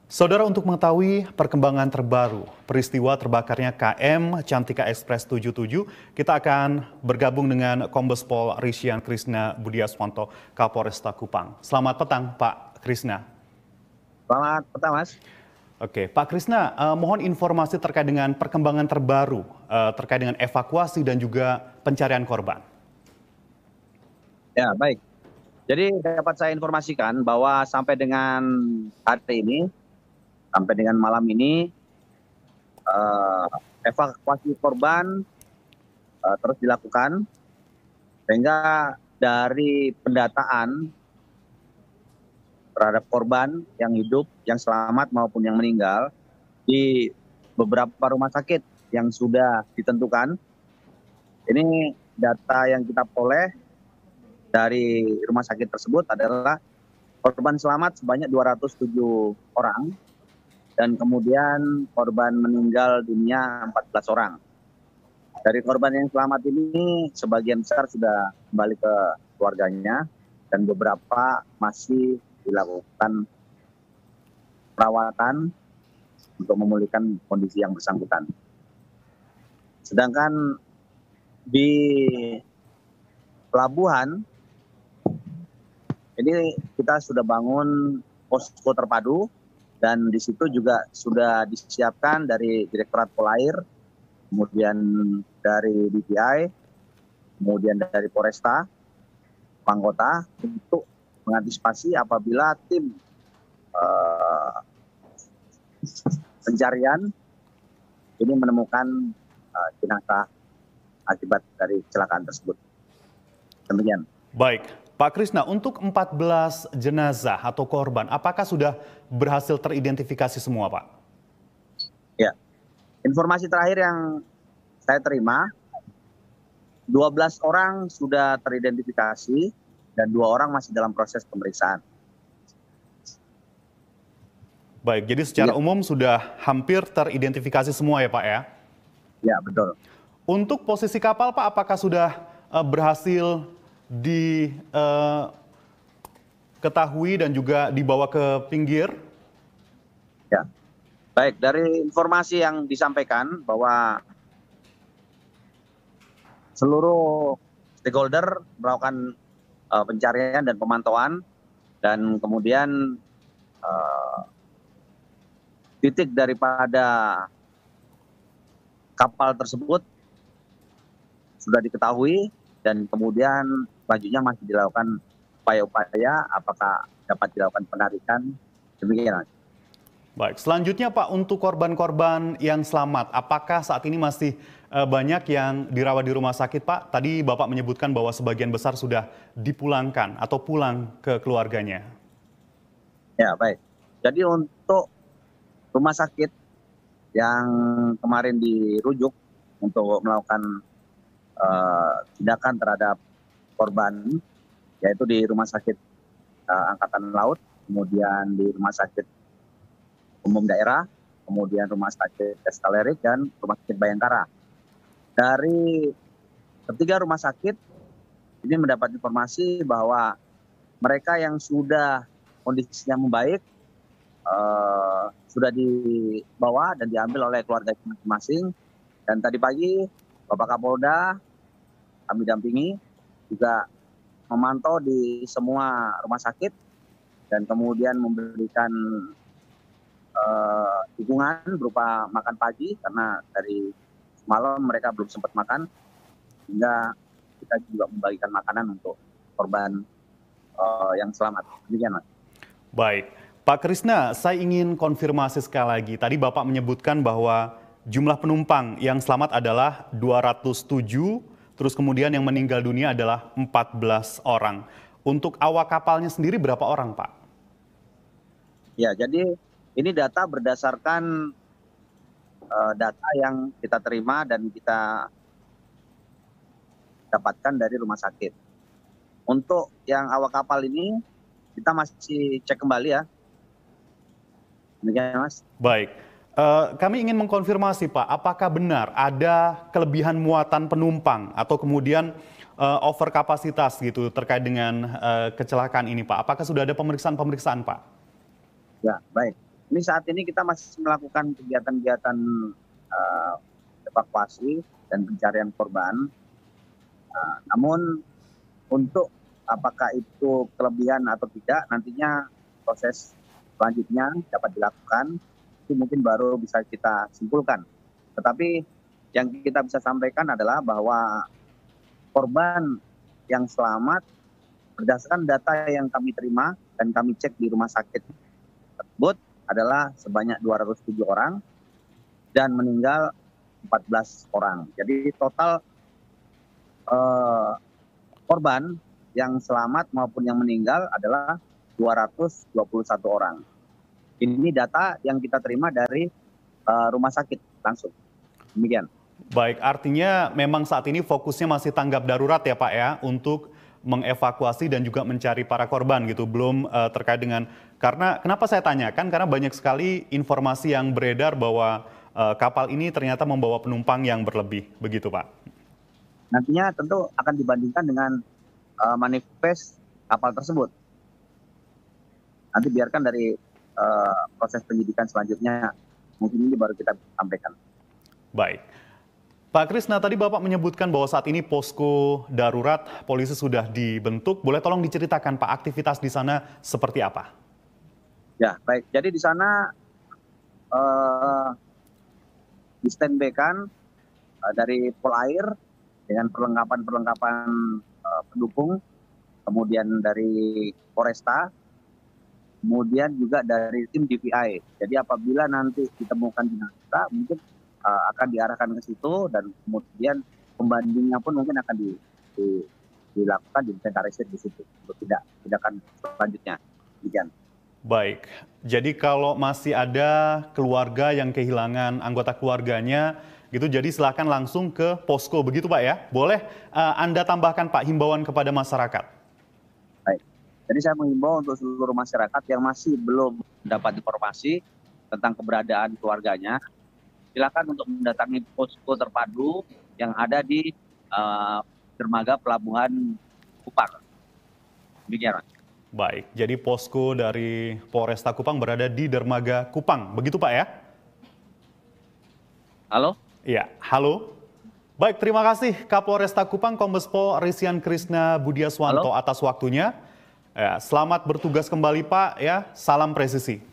Saudara, untuk mengetahui perkembangan terbaru peristiwa terbakarnya KM Cantika Express 77, kita akan bergabung dengan Kombes Pol Rishian Krisna Budiaswanto, Kapolresta Kupang. Selamat petang, Pak Krisna. Selamat petang, Mas. Oke, Pak Krisna, mohon informasi terkait dengan perkembangan terbaru terkait dengan evakuasi dan juga pencarian korban. Ya, baik. Jadi dapat saya informasikan bahwa sampai dengan hari ini, sampai dengan malam ini, evakuasi korban terus dilakukan, sehingga dari pendataan terhadap korban yang hidup, yang selamat maupun yang meninggal di beberapa rumah sakit yang sudah ditentukan. Ini data yang kita peroleh dari rumah sakit tersebut adalah korban selamat sebanyak 207 orang dan kemudian korban meninggal dunia 14 orang. Dari korban yang selamat ini sebagian besar sudah kembali ke keluarganya dan beberapa masih dilakukan perawatan untuk memulihkan kondisi yang bersangkutan. Sedangkan di pelabuhan ini kita sudah bangun posko terpadu dan di situ juga sudah disiapkan dari Direktorat Polair, kemudian dari DPI, kemudian dari Polresta, Pangkota untuk mengantisipasi apabila tim pencarian ini menemukan jenazah akibat dari kecelakaan tersebut. Demikian. Baik, Pak Krisna, untuk 14 jenazah atau korban, apakah sudah berhasil teridentifikasi semua, Pak? Ya, informasi terakhir yang saya terima, 12 orang sudah teridentifikasi dan 2 orang masih dalam proses pemeriksaan. Baik, jadi secara umum sudah hampir teridentifikasi semua ya, Pak ya? Ya, betul. Untuk posisi kapal, Pak, apakah sudah berhasil diketahui dan juga dibawa ke pinggir? Ya, baik. Dari informasi yang disampaikan bahwa seluruh stakeholder melakukan pencarian dan pemantauan, dan kemudian titik daripada kapal tersebut sudah diketahui dan kemudian selanjutnya masih dilakukan upaya-upaya apakah dapat dilakukan penarikan. Demikian. Baik, selanjutnya Pak, untuk korban-korban yang selamat, apakah saat ini masih banyak yang dirawat di rumah sakit, Pak? Tadi Bapak menyebutkan bahwa sebagian besar sudah dipulangkan atau pulang ke keluarganya. Ya, baik. Jadi untuk rumah sakit yang kemarin dirujuk untuk melakukan tindakan terhadap korban, yaitu di Rumah Sakit Angkatan Laut, kemudian di Rumah Sakit Umum Daerah, kemudian Rumah Sakit Eskalerik, dan Rumah Sakit Bayangkara. Dari ketiga rumah sakit ini mendapat informasi bahwa mereka yang sudah kondisinya membaik sudah dibawa dan diambil oleh keluarga masing-masing. Dan tadi pagi Bapak Kapolda kami dampingi juga memantau di semua rumah sakit dan kemudian memberikan dukungan berupa makan pagi karena dari malam mereka belum sempat makan, sehingga kita juga membagikan makanan untuk korban yang selamat. Demikian, Mas. Baik, Pak Krisna, saya ingin konfirmasi sekali lagi. Tadi Bapak menyebutkan bahwa jumlah penumpang yang selamat adalah 207, terus kemudian yang meninggal dunia adalah 14 orang. Untuk awak kapalnya sendiri berapa orang, Pak? Ya, jadi ini data berdasarkan data yang kita terima dan kita dapatkan dari rumah sakit. Untuk yang awak kapal ini kita masih cek kembali ya. Demikian, Mas. Baik. Kami ingin mengkonfirmasi, Pak, apakah benar ada kelebihan muatan penumpang atau kemudian over kapasitas gitu terkait dengan kecelakaan ini, Pak? Apakah sudah ada pemeriksaan-pemeriksaan, Pak? Ya, baik. Ini saat ini kita masih melakukan kegiatan-kegiatan eh, evakuasi dan pencarian korban. Namun untuk apakah itu kelebihan atau tidak, nantinya proses selanjutnya dapat dilakukan, itu mungkin baru bisa kita simpulkan. Tetapi yang kita bisa sampaikan adalah bahwa korban yang selamat berdasarkan data yang kami terima dan kami cek di rumah sakit tersebut adalah sebanyak 207 orang dan meninggal 14 orang. Jadi total korban yang selamat maupun yang meninggal adalah 221 orang. Ini data yang kita terima dari rumah sakit langsung. Demikian. Baik, artinya memang saat ini fokusnya masih tanggap darurat ya Pak ya, untuk mengevakuasi dan juga mencari para korban gitu, belum terkait dengan, karena kenapa saya tanyakan, karena banyak sekali informasi yang beredar bahwa kapal ini ternyata membawa penumpang yang berlebih, begitu Pak? Nantinya tentu akan dibandingkan dengan manifest kapal tersebut. Nanti biarkan dari proses penyidikan selanjutnya, mungkin ini baru kita sampaikan. Baik. Pak Krisna, tadi Bapak menyebutkan bahwa saat ini posko darurat polisi sudah dibentuk. Boleh tolong diceritakan Pak, aktivitas di sana seperti apa? Ya, baik. Jadi di sana di standby-kan dari Polair dengan perlengkapan pendukung, kemudian dari Polresta, kemudian juga dari tim DPI. Jadi apabila nanti ditemukan jenazah, mungkin akan diarahkan ke situ dan kemudian pembandingnya pun mungkin akan dilakukan di inventarisir di situ untuk tindakan selanjutnya. Demikian. Baik, jadi kalau masih ada keluarga yang kehilangan anggota keluarganya, gitu, jadi silakan langsung ke posko, begitu Pak ya? Boleh Anda tambahkan Pak himbauan kepada masyarakat? Baik, jadi saya menghimbau untuk seluruh masyarakat yang masih belum mendapat informasi tentang keberadaan keluarganya, silakan untuk mendatangi posko terpadu yang ada di dermaga Pelabuhan Kupang. Demikian. Baik, jadi posko dari Polresta Kupang berada di dermaga Kupang, begitu Pak ya? Halo? Iya, halo. Baik, terima kasih Kapolresta Kupang Kombes Pol Risian Krisna Budiaswanto atas waktunya. Ya, selamat bertugas kembali Pak ya, salam presisi.